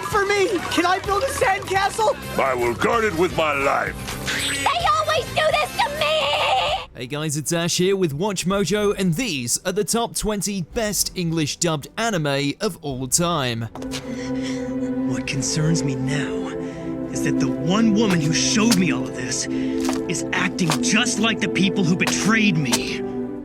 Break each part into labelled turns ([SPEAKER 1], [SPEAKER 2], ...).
[SPEAKER 1] for me! Can I build a sandcastle?
[SPEAKER 2] I will guard it with my life.
[SPEAKER 3] They always do this to me!
[SPEAKER 4] Hey guys, it's Ash here with WatchMojo, and these are the top 20 best English dubbed anime of all time.
[SPEAKER 1] What concerns me now is that the one woman who showed me all of this is acting just like the people who betrayed me.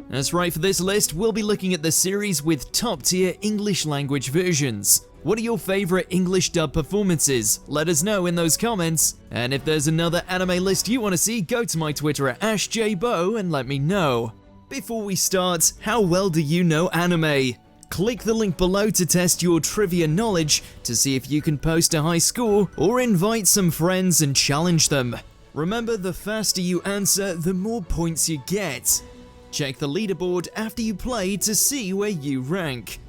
[SPEAKER 4] That's right, for this list, we'll be looking at the series with top-tier English language versions. What are your favorite English dub performances? Let us know in those comments. And if there's another anime list you want to see, go to my Twitter at AshJBo and let me know. Before we start, how well do you know anime? Click the link below to test your trivia knowledge to see if you can post a high score or invite some friends and challenge them. Remember, the faster you answer, the more points you get. Check the leaderboard after you play to see where you rank.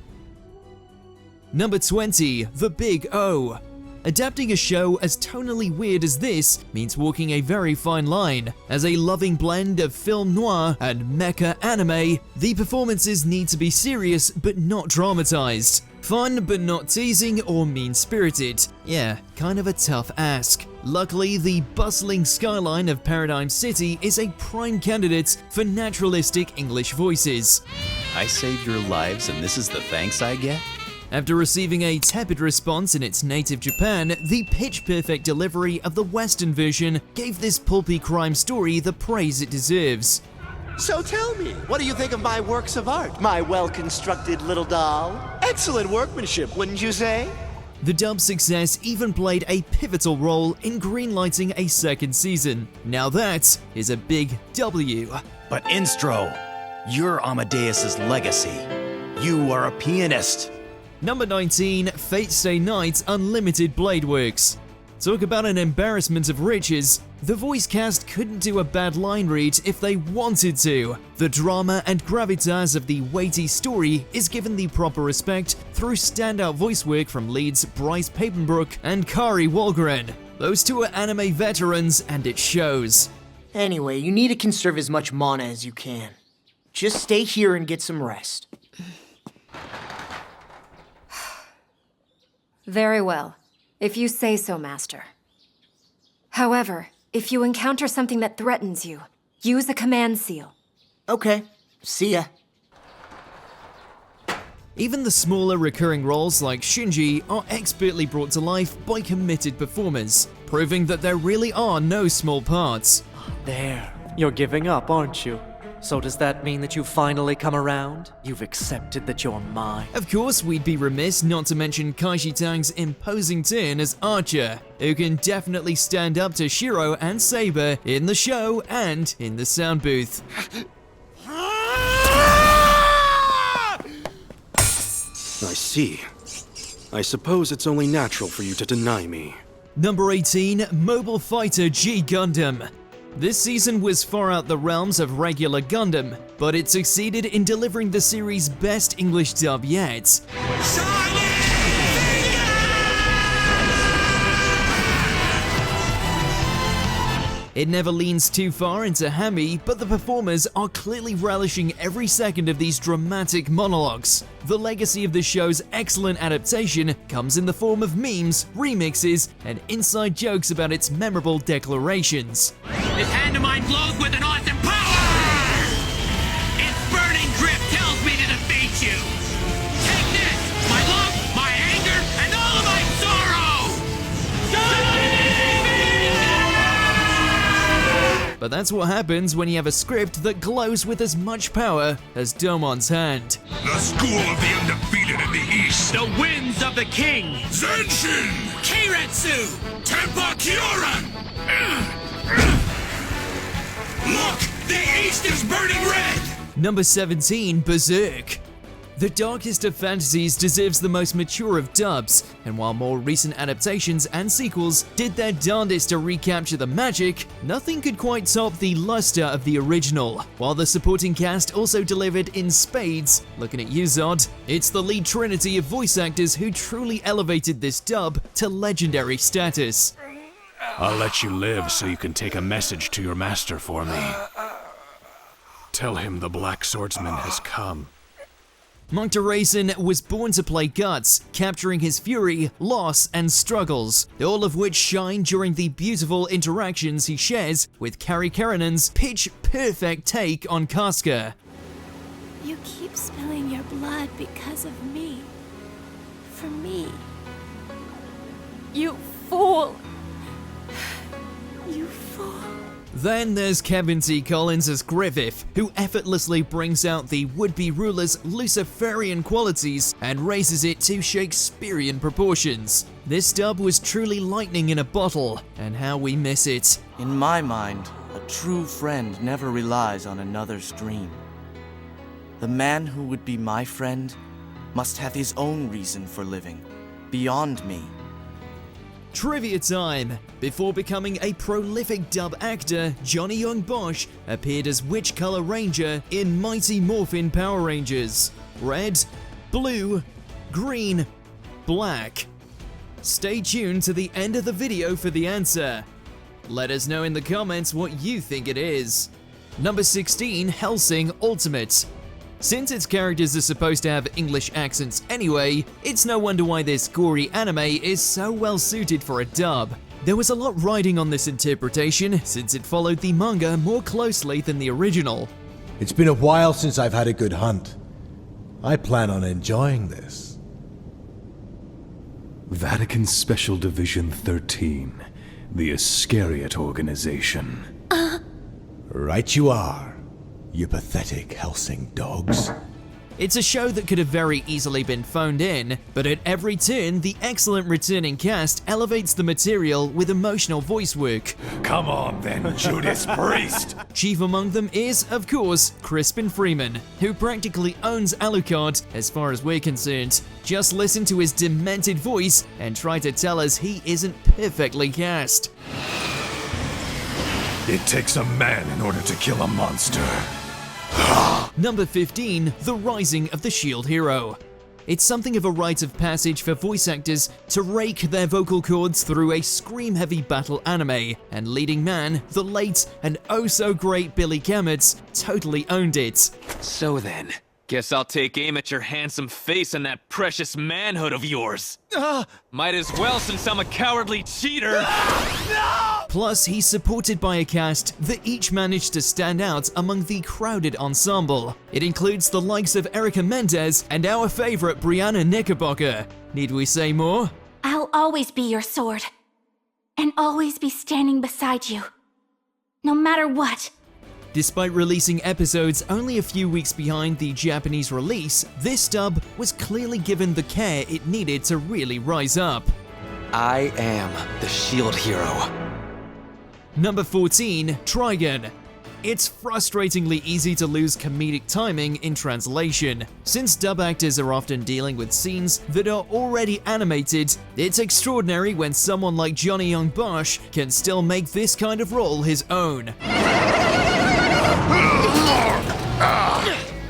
[SPEAKER 4] Number 20, The Big O. Adapting a show as tonally weird as this means walking a very fine line. As a loving blend of film noir and mecha anime, the performances need to be serious but not dramatized. Fun but not teasing or mean-spirited. Yeah, kind of a tough ask. Luckily, the bustling skyline of Paradigm City is a prime candidate for naturalistic English voices.
[SPEAKER 5] I saved your lives and this is the thanks I get?
[SPEAKER 4] After receiving a tepid response in its native Japan, the pitch-perfect delivery of the Western version gave this pulpy crime story the praise it deserves.
[SPEAKER 6] So tell me, what do you think of my works of art, my well-constructed little doll? Excellent workmanship, wouldn't you say?
[SPEAKER 4] The dub's success even played a pivotal role in greenlighting a second season. Now that is a big W.
[SPEAKER 5] But Instro, you're Amadeus's legacy. You are a pianist.
[SPEAKER 4] Number 19, Fate Stay Night Unlimited Blade Works. Talk about an embarrassment of riches. The voice cast couldn't do a bad line read if they wanted to. The drama and gravitas of the weighty story is given the proper respect through standout voice work from leads Bryce Papenbrook and Kari Walgren. Those two are anime veterans and it shows.
[SPEAKER 1] Anyway, you need to conserve as much mana as you can. Just stay here and get some rest.
[SPEAKER 7] Very well, if you say so, Master. However, if you encounter something that threatens you, use a command seal.
[SPEAKER 1] Okay, see ya.
[SPEAKER 4] Even the smaller recurring roles like Shinji are expertly brought to life by committed performers, proving that there really are no small parts.
[SPEAKER 8] There, you're giving up, aren't you? So does that mean that you've finally come around? You've accepted that you're mine?
[SPEAKER 4] Of course, we'd be remiss not to mention Kaiji Tang's imposing turn as Archer, who can definitely stand up to Shiro and Saber in the show and in the sound booth.
[SPEAKER 9] I see. I suppose it's only natural for you to deny me.
[SPEAKER 4] Number 18, Mobile Fighter G Gundam. This season was far out the realms of regular Gundam, but it succeeded in delivering the series' best English dub yet. It never leans too far into hammy, but the performers are clearly relishing every second of these dramatic monologues. The legacy of the show's excellent adaptation comes in the form of memes, remixes, and inside jokes about its memorable declarations.
[SPEAKER 10] This hand of mine glows with an awesome power! Its burning grip tells me to defeat you! Take this! My love, my anger, and all of my sorrow!
[SPEAKER 4] But that's what happens when you have a script that glows with as much power as Domon's hand.
[SPEAKER 2] The school of the undefeated in the east.
[SPEAKER 10] The winds of the king!
[SPEAKER 2] Zenshin!
[SPEAKER 10] Keiretsu!
[SPEAKER 2] Tenpa Kyoran! Look! The east is burning red!
[SPEAKER 4] Number 17, Berserk. The darkest of fantasies deserves the most mature of dubs, and while more recent adaptations and sequels did their darndest to recapture the magic, nothing could quite top the luster of the original. While the supporting cast also delivered in spades, looking at you, Zod, it's the lead trinity of voice actors who truly elevated this dub to legendary status.
[SPEAKER 11] I'll let you live so you can take a message to your master for me. Tell him the Black Swordsman has come.
[SPEAKER 4] Monk Raisin was born to play Guts, capturing his fury, loss, and struggles, all of which shine during the beautiful interactions he shares with Carrie Karenan's pitch-perfect take on Casca.
[SPEAKER 3] You keep spilling your blood because of me. For me. You fool. You fool.
[SPEAKER 4] Then there's Kevin T. Collins as Griffith, who effortlessly brings out the would-be ruler's Luciferian qualities and raises it to Shakespearean proportions. This dub was truly lightning in a bottle, and how we miss it.
[SPEAKER 12] In my mind, a true friend never relies on another's dream. The man who would be my friend must have his own reason for living, beyond me.
[SPEAKER 4] Trivia time! Before becoming a prolific dub actor, Johnny Young Bosch appeared as Witch Color Ranger in Mighty Morphin Power Rangers. Red, blue, green, black. Stay tuned to the end of the video for the answer. Let us know in the comments what you think it is. Number 16, Hellsing Ultimate. Since its characters are supposed to have English accents anyway, it's no wonder why this gory anime is so well suited for a dub. There was a lot riding on this interpretation, since it followed the manga more closely than the original.
[SPEAKER 13] It's been a while since I've had a good hunt. I plan on enjoying this.
[SPEAKER 11] Vatican Special Division 13, the Iscariot Organization.
[SPEAKER 13] Right you are. You pathetic Hellsing dogs.
[SPEAKER 4] It's a show that could have very easily been phoned in, but at every turn, the excellent returning cast elevates the material with emotional voice work.
[SPEAKER 11] Come on then, Judas Priest!
[SPEAKER 4] Chief among them is, of course, Crispin Freeman, who practically owns Alucard as far as we're concerned. Just listen to his demented voice and try to tell us he isn't perfectly cast.
[SPEAKER 11] It takes a man in order to kill a monster.
[SPEAKER 4] Number 15, The Rising of the Shield Hero. It's something of a rite of passage for voice actors to rake their vocal cords through a scream-heavy battle anime, and leading man, the late and oh-so-great Billy Kametz, totally owned it.
[SPEAKER 14] So then, guess I'll take aim at your handsome face and that precious manhood of yours. Might as well, since I'm a cowardly cheater.
[SPEAKER 4] Plus, he's supported by a cast that each managed to stand out among the crowded ensemble. It includes the likes of Erica Mendez and our favorite Brianna Knickerbocker. Need we say more?
[SPEAKER 3] I'll always be your sword. And always be standing beside you. No matter what.
[SPEAKER 4] Despite releasing episodes only a few weeks behind the Japanese release, this dub was clearly given the care it needed to really rise up.
[SPEAKER 14] I am the Shield Hero.
[SPEAKER 4] Number 14, Trigun. It's frustratingly easy to lose comedic timing in translation. Since dub actors are often dealing with scenes that are already animated, it's extraordinary when someone like Johnny Young Bosch can still make this kind of role his own.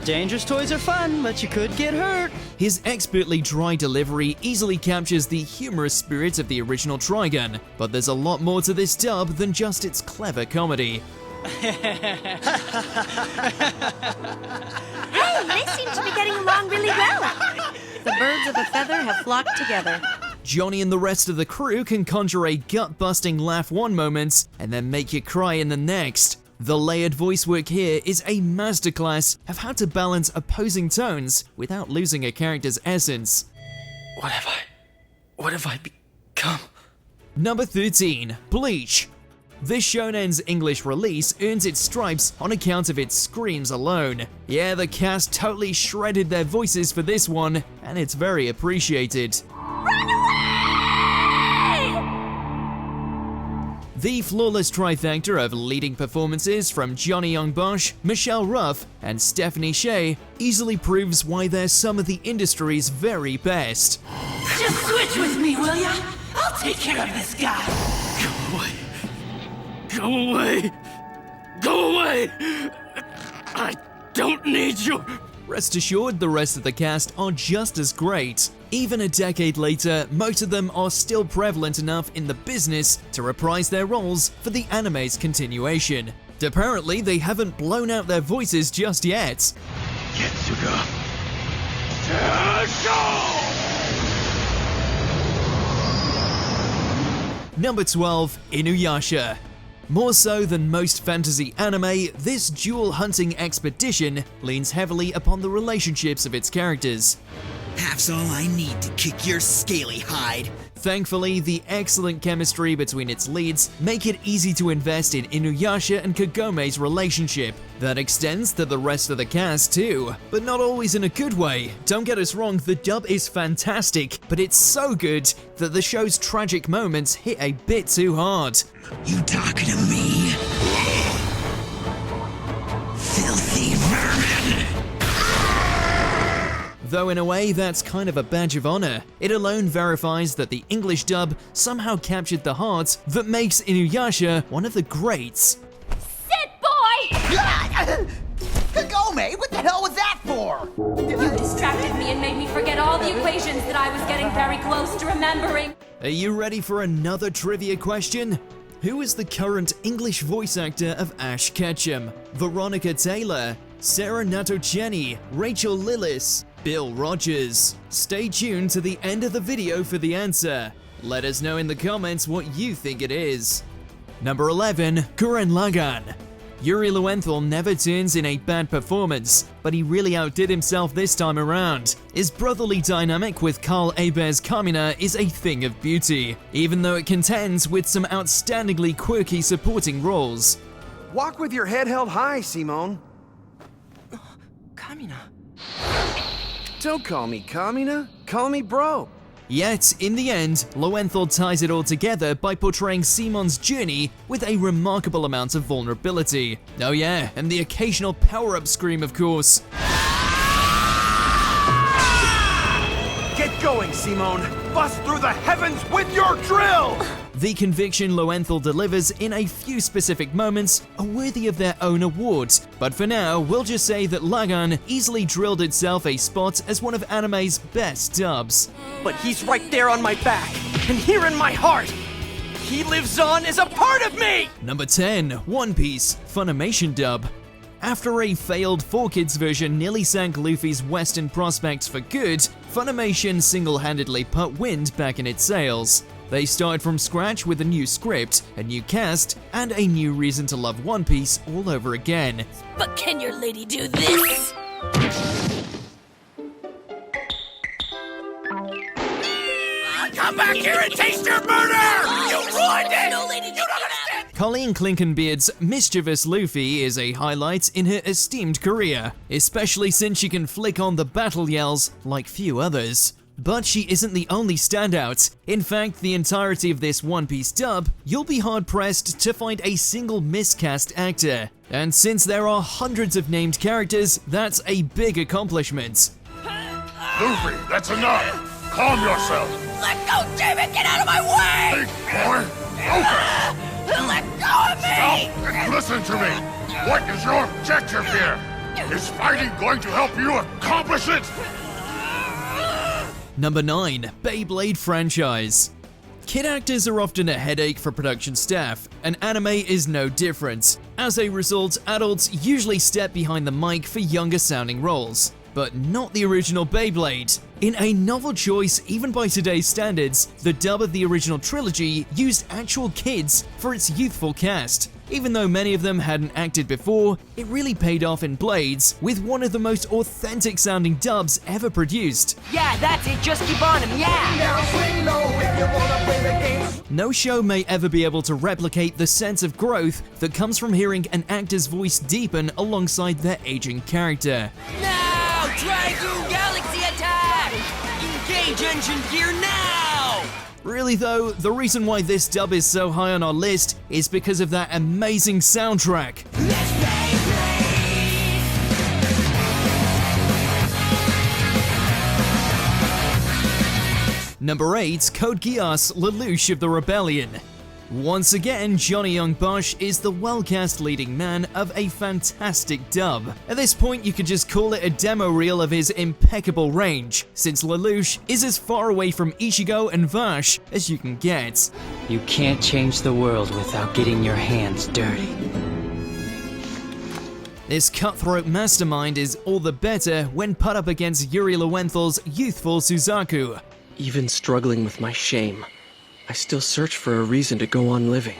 [SPEAKER 15] Dangerous toys are fun, but you could get hurt.
[SPEAKER 4] His expertly dry delivery easily captures the humorous spirit of the original Trigun, but there's a lot more to this dub than just its clever comedy.
[SPEAKER 3] Hey, they seem to be getting along really well.
[SPEAKER 7] The birds of a feather have flocked together.
[SPEAKER 4] Johnny and the rest of the crew can conjure a gut-busting laugh one moment and then make you cry in the next. The layered voice work here is a masterclass of how to balance opposing tones without losing a character's essence.
[SPEAKER 12] What have I become?
[SPEAKER 4] Number 13, Bleach. This shonen's English release earns its stripes on account of its screams alone. Yeah, the cast totally shredded their voices for this one, and it's very appreciated.
[SPEAKER 3] Run away!
[SPEAKER 4] The flawless trifecta of leading performances from Johnny Young Bosch, Michelle Ruff, and Stephanie Shea easily proves why they're some of the industry's very best.
[SPEAKER 10] Just switch with me, will ya? I'll take care of this guy.
[SPEAKER 11] Go away. Go away. Go away. I don't need you.
[SPEAKER 4] Rest assured, the rest of the cast are just as great. Even a decade later, most of them are still prevalent enough in the business to reprise their roles for the anime's continuation. Apparently, they haven't blown out their voices just yet.
[SPEAKER 11] Getsuga.
[SPEAKER 2] show!
[SPEAKER 4] Number 12, Inuyasha. More so than most fantasy anime, this jewel hunting expedition leans heavily upon the relationships of its characters.
[SPEAKER 16] Half's all I need to kick your scaly hide.
[SPEAKER 4] Thankfully, the excellent chemistry between its leads make it easy to invest in Inuyasha and Kagome's relationship. That extends to the rest of the cast too, but not always in a good way. Don't get us wrong, the dub is fantastic, but it's so good that the show's tragic moments hit a bit too hard.
[SPEAKER 16] You talking to me? Filthy vermin!
[SPEAKER 4] Though in a way, that's kind of a badge of honor. It alone verifies that the English dub somehow captured the heart that makes Inuyasha one of the greats.
[SPEAKER 3] Sit, boy!
[SPEAKER 17] Kagome, what the hell was that for?
[SPEAKER 3] You distracted me and made me forget all the equations that I was getting very close to remembering.
[SPEAKER 4] Are you ready for another trivia question? Who is the current English voice actor of Ash Ketchum? Veronica Taylor, Sarah Natochenny, Rachel Lillis, Bill Rogers? Stay tuned to the end of the video for the answer. Let us know in the comments what you think it is. Number 11, Gurren Lagann. Yuri Lowenthal never turns in a bad performance, but he really outdid himself this time around. His brotherly dynamic with Carl Eber's Kamina is a thing of beauty, even though it contends with some outstandingly quirky supporting roles.
[SPEAKER 18] Walk with your head held high, Simone.
[SPEAKER 17] Kamina.
[SPEAKER 18] Don't call me Kamina, call me bro.
[SPEAKER 4] Yet, in the end, Lowenthal ties it all together by portraying Simon's journey with a remarkable amount of vulnerability. Oh yeah, and the occasional power-up scream, of course.
[SPEAKER 18] Get going, Simone. Bust through the heavens with your drill!
[SPEAKER 4] The conviction Lowenthal delivers in a few specific moments are worthy of their own awards, but for now, we'll just say that Lagann easily drilled itself a spot as one of anime's best dubs.
[SPEAKER 8] But he's right there on my back, and here in my heart. He lives on as a part of me!
[SPEAKER 4] Number 10, One Piece, Funimation dub. After a failed 4Kids version nearly sank Luffy's Western prospects for good, Funimation single-handedly put wind back in its sails. They started from scratch with a new script, a new cast, and a new reason to love One Piece all over again.
[SPEAKER 3] But can your lady do this?
[SPEAKER 2] Come back here and taste your murder! You ruined it!
[SPEAKER 3] No, lady,
[SPEAKER 2] you don't understand!
[SPEAKER 4] Colleen Clinkenbeard's mischievous Luffy is a highlight in her esteemed career, especially since she can flick on the battle yells like few others. But she isn't the only standout. In fact, the entirety of this One Piece dub, you'll be hard-pressed to find a single miscast actor. And since there are hundreds of named characters, that's a big accomplishment.
[SPEAKER 2] Luffy, that's enough! Calm yourself!
[SPEAKER 3] Let go, David! Get out of my way!
[SPEAKER 2] Hey, boy! Focus!
[SPEAKER 3] Let go of me!
[SPEAKER 2] Stop and listen to me! What is your objective here? Is fighting going to help you accomplish it?
[SPEAKER 4] Number 9, Beyblade franchise. Kid actors are often a headache for production staff, and anime is no different. As a result, adults usually step behind the mic for younger sounding roles. But not the original Beyblade. In a novel choice even by today's standards, the dub of the original trilogy used actual kids for its youthful cast. Even though many of them hadn't acted before, it really paid off in Blades, with one of the most authentic sounding dubs ever produced.
[SPEAKER 17] Yeah, that's it, just keep on him, yeah!
[SPEAKER 4] No show may ever be able to replicate the sense of growth that comes from hearing an actor's voice deepen alongside their aging character.
[SPEAKER 17] Now, Dragoon Galaxy attack! Engage engine gear now!
[SPEAKER 4] Really though, the reason why this dub is so high on our list is because of that amazing soundtrack. Number 8, Code Geass, Lelouch of the Rebellion. Once again, Johnny Young Bosch is the well-cast leading man of a fantastic dub. At this point, you could just call it a demo reel of his impeccable range, since Lelouch is as far away from Ichigo and Vash as you can get.
[SPEAKER 19] You can't change the world without getting your hands dirty.
[SPEAKER 4] This cutthroat mastermind is all the better when put up against Yuri Lowenthal's youthful Suzaku.
[SPEAKER 19] Even struggling with my shame, I still search for a reason to go on living.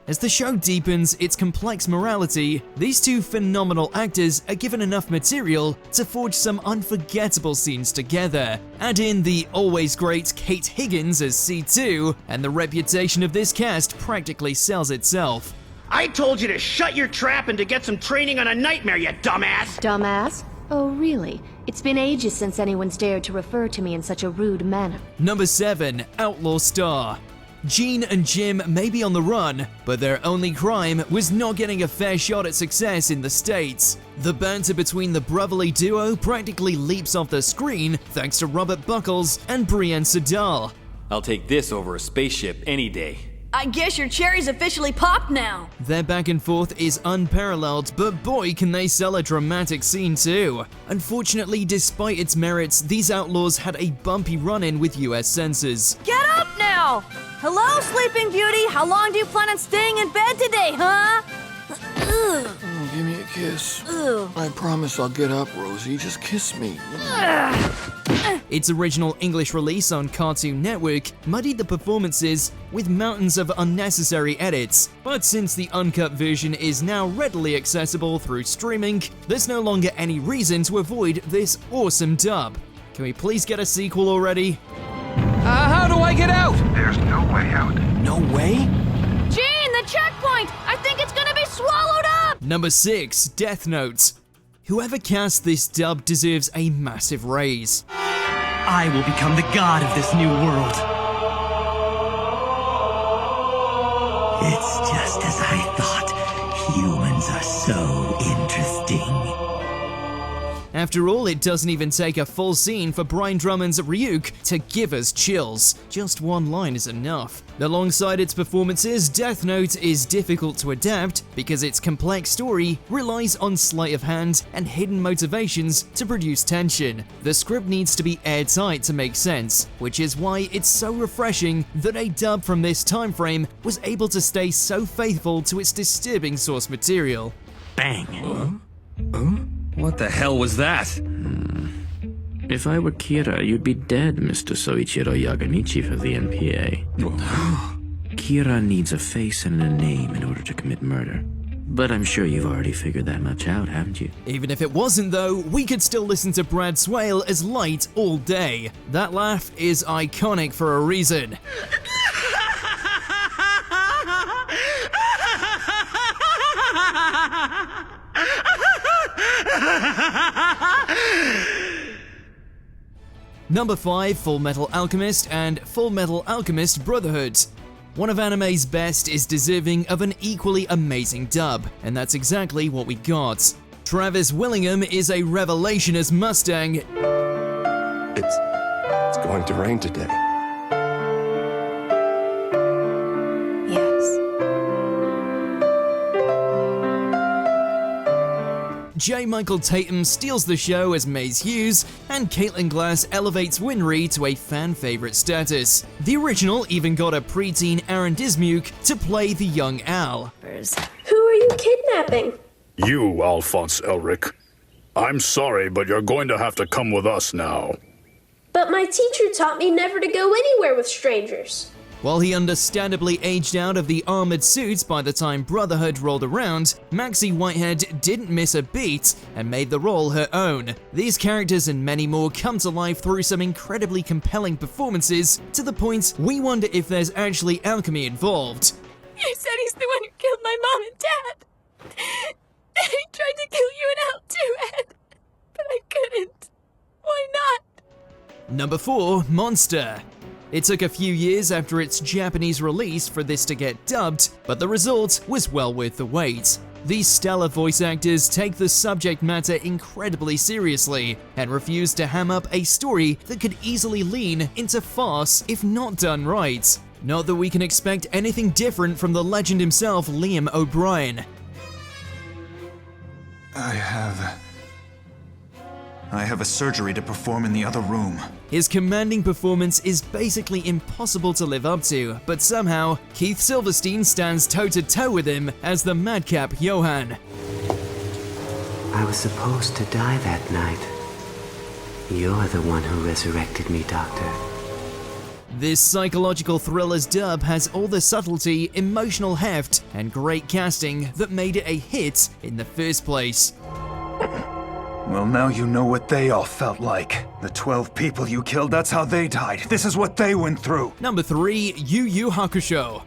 [SPEAKER 4] As the show deepens its complex morality, these two phenomenal actors are given enough material to forge some unforgettable scenes together. Add in the always great Kate Higgins as C2, and the reputation of this cast practically sells itself.
[SPEAKER 20] I told you to shut your trap and to get some training on a nightmare, you dumbass!
[SPEAKER 21] Dumbass? Oh, really? It's been ages since anyone's dared to refer to me in such a rude manner.
[SPEAKER 4] Number 7. Outlaw Star. Gene and Jim may be on the run, but their only crime was not getting a fair shot at success in the States. The banter between the brotherly duo practically leaps off the screen thanks to Robert Buckles and Brienne Sedal.
[SPEAKER 22] I'll take this over a spaceship any day.
[SPEAKER 23] I guess your cherry's officially popped now.
[SPEAKER 4] Their back and forth is unparalleled, but boy can they sell a dramatic scene too. Unfortunately, despite its merits, these outlaws had a bumpy run-in with US censors.
[SPEAKER 23] Get up now! Hello, Sleeping Beauty! How long do you plan on staying in bed today, huh?
[SPEAKER 24] Oh, give me a kiss. I promise I'll get up, Rosie. Just kiss me.
[SPEAKER 4] Its original English release on Cartoon Network muddied the performances with mountains of unnecessary edits, but since the uncut version is now readily accessible through streaming, there's no longer any reason to avoid this awesome dub. Can we please get a sequel already?
[SPEAKER 18] How do I get out?
[SPEAKER 2] There's no way out.
[SPEAKER 5] No way?
[SPEAKER 23] Gene, the checkpoint! I think it's gonna be swallowed up!
[SPEAKER 4] Number 6. Death Note. Whoever cast this dub deserves a massive raise.
[SPEAKER 1] I will become the god of this new world. It's just as I thought. Humans are so interesting.
[SPEAKER 4] After all, it doesn't even take a full scene for Brian Drummond's Ryuk to give us chills. Just one line is enough. Alongside its performances, Death Note is difficult to adapt because its complex story relies on sleight of hand and hidden motivations to produce tension. The script needs to be airtight to make sense, which is why it's so refreshing that a dub from this time frame was able to stay so faithful to its disturbing source material.
[SPEAKER 1] Bang.
[SPEAKER 25] What the hell was that?
[SPEAKER 26] If I were Kira, you'd be dead, Mr. Soichiro Yagamichi of the NPA. Kira needs a face and a name in order to commit murder. But I'm sure you've already figured that much out, haven't you?
[SPEAKER 4] Even if it wasn't though, we could still listen to Brad Swale as Light all day. That laugh is iconic for a reason. Number 5, Full Metal Alchemist and Full Metal Alchemist Brotherhood. One of anime's best is deserving of an equally amazing dub, and that's exactly what we got. Travis Willingham is a revelation as Mustang.
[SPEAKER 24] It's going to rain today.
[SPEAKER 4] J. Michael Tatum steals the show as Maze Hughes, and Caitlin Glass elevates Winry to a fan-favorite status. The original even got a preteen Aaron Dismuke to play the young Al.
[SPEAKER 27] Who are you kidnapping?
[SPEAKER 11] You, Alphonse Elric. I'm sorry, but you're going to have to come with us now.
[SPEAKER 27] But my teacher taught me never to go anywhere with strangers.
[SPEAKER 4] While he understandably aged out of the armored suits by the time Brotherhood rolled around, Maxie Whitehead didn't miss a beat and made the role her own. These characters and many more come to life through some incredibly compelling performances, to the point we wonder if there's actually alchemy involved.
[SPEAKER 23] You said he's the one who killed my mom and dad. And he tried to kill you and Al too, Ed. But I couldn't. Why not?
[SPEAKER 4] Number 4, Monster. It took a few years after its Japanese release for this to get dubbed, but the result was well worth the wait. These stellar voice actors take the subject matter incredibly seriously and refuse to ham up a story that could easily lean into farce if not done right. Not that we can expect anything different from the legend himself, Liam O'Brien.
[SPEAKER 28] I have a surgery to perform in the other room.
[SPEAKER 4] His commanding performance is basically impossible to live up to, but somehow, Keith Silverstein stands toe-to-toe with him as the madcap Johan.
[SPEAKER 6] I was supposed to die that night. You're the one who resurrected me, Doctor.
[SPEAKER 4] This psychological thriller's dub has all the subtlety, emotional heft, and great casting that made it a hit in the first place.
[SPEAKER 28] Well, now you know what they all felt like. The 12 people you killed, that's how they died. This is what they went through.
[SPEAKER 4] Number 3, Yu Yu Hakusho.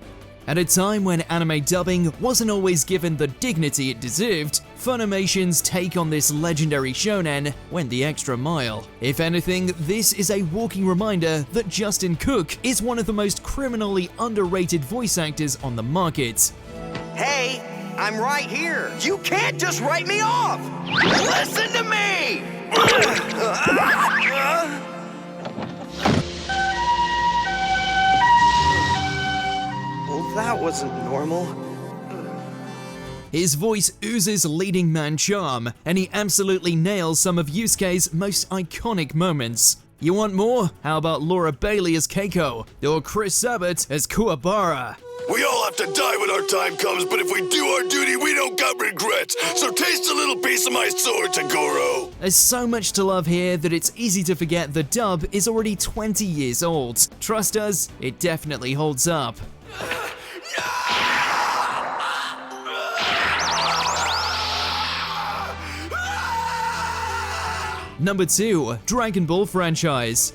[SPEAKER 4] At a time when anime dubbing wasn't always given the dignity it deserved, Funimation's take on this legendary shonen went the extra mile. If anything, this is a walking reminder that Justin Cook is one of the most criminally underrated voice actors on the market.
[SPEAKER 17] Hey, I'm right here. You can't just write me off. Listen to me!
[SPEAKER 19] Well, that wasn't normal.
[SPEAKER 4] His voice oozes leading man charm, and he absolutely nails some of Yusuke's most iconic moments. You want more? How about Laura Bailey as Keiko, or Chris Sabat as Kuwabara?
[SPEAKER 2] We all have to die when our time comes, but if we do our duty, we don't got regrets. So taste a little piece of my sword, Tagoro.
[SPEAKER 4] There's so much to love here that it's easy to forget the dub is already 20 years old. Trust us, it definitely holds up. Number 2, Dragon Ball franchise.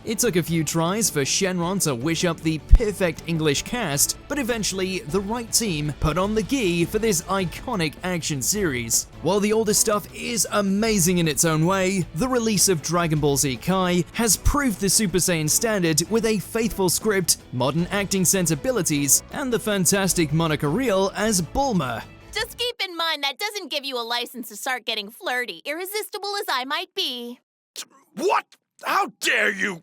[SPEAKER 4] It took a few tries for Shenron to wish up the perfect English cast, but eventually the right team put on the gi for this iconic action series. While the older stuff is amazing in its own way, the release of Dragon Ball Z Kai has proved the Super Saiyan standard with a faithful script, modern acting sensibilities, and the fantastic Monica Rial as Bulma.
[SPEAKER 7] Just keep in mind that doesn't give you a license to start getting flirty, irresistible as I might be.
[SPEAKER 2] What? How dare you?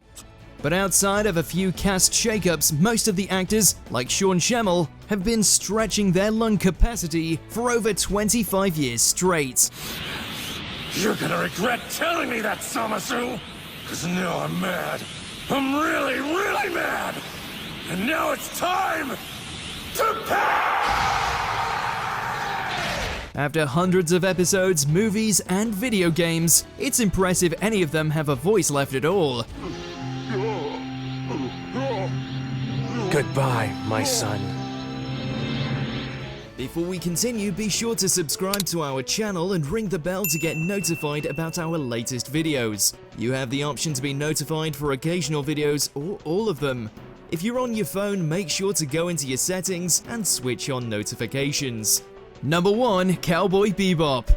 [SPEAKER 4] But outside of a few cast shakeups, most of the actors, like Sean Schemmel, have been stretching their lung capacity for over 25 years straight.
[SPEAKER 2] You're gonna regret telling me that, Samasu! Cause now I'm mad. I'm really, really mad! And now it's time to pay!
[SPEAKER 4] After hundreds of episodes, movies, and video games, it's impressive any of them have a voice left at all.
[SPEAKER 19] Goodbye, my son.
[SPEAKER 4] Before we continue, be sure to subscribe to our channel and ring the bell to get notified about our latest videos. You have the option to be notified for occasional videos or all of them. If you're on your phone, make sure to go into your settings and switch on notifications. Number 1, Cowboy Bebop.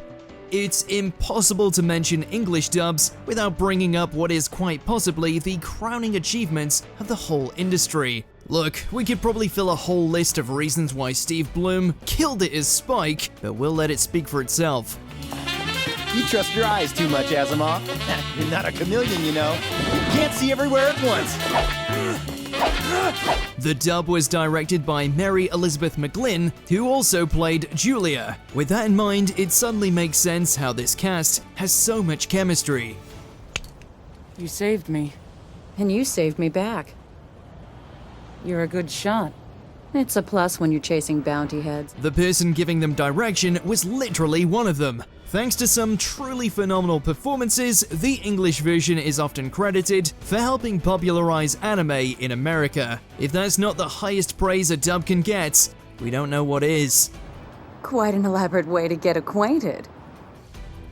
[SPEAKER 4] It's impossible to mention English dubs without bringing up what is quite possibly the crowning achievement of the whole industry. Look, we could probably fill a whole list of reasons why Steve Blum killed it as Spike, but we'll let it speak for itself.
[SPEAKER 9] You trust your eyes too much, Asimov. You're not a chameleon, you know. You can't see everywhere at once.
[SPEAKER 4] The dub was directed by Mary Elizabeth McGlynn, who also played Julia. With that in mind, it suddenly makes sense how this cast has so much chemistry.
[SPEAKER 10] You saved me. And you saved me back. You're a good shot. It's a plus when you're chasing bounty heads.
[SPEAKER 4] The person giving them direction was literally one of them. Thanks to some truly phenomenal performances, the English version is often credited for helping popularize anime in America. If that's not the highest praise a dub can get, we don't know what is.
[SPEAKER 10] Quite an elaborate way to get acquainted.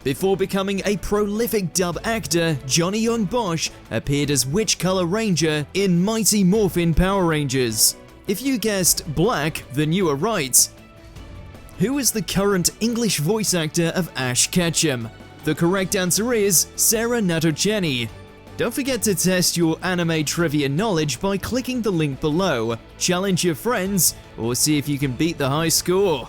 [SPEAKER 4] Before becoming a prolific dub actor, Johnny Young Bosch appeared as Witch Color Ranger in Mighty Morphin Power Rangers. If you guessed black, then you were right. Who is the current English voice actor of Ash Ketchum? The correct answer is Sarah Natochenny. Don't forget to test your anime trivia knowledge by clicking the link below, challenge your friends, or see if you can beat the high score.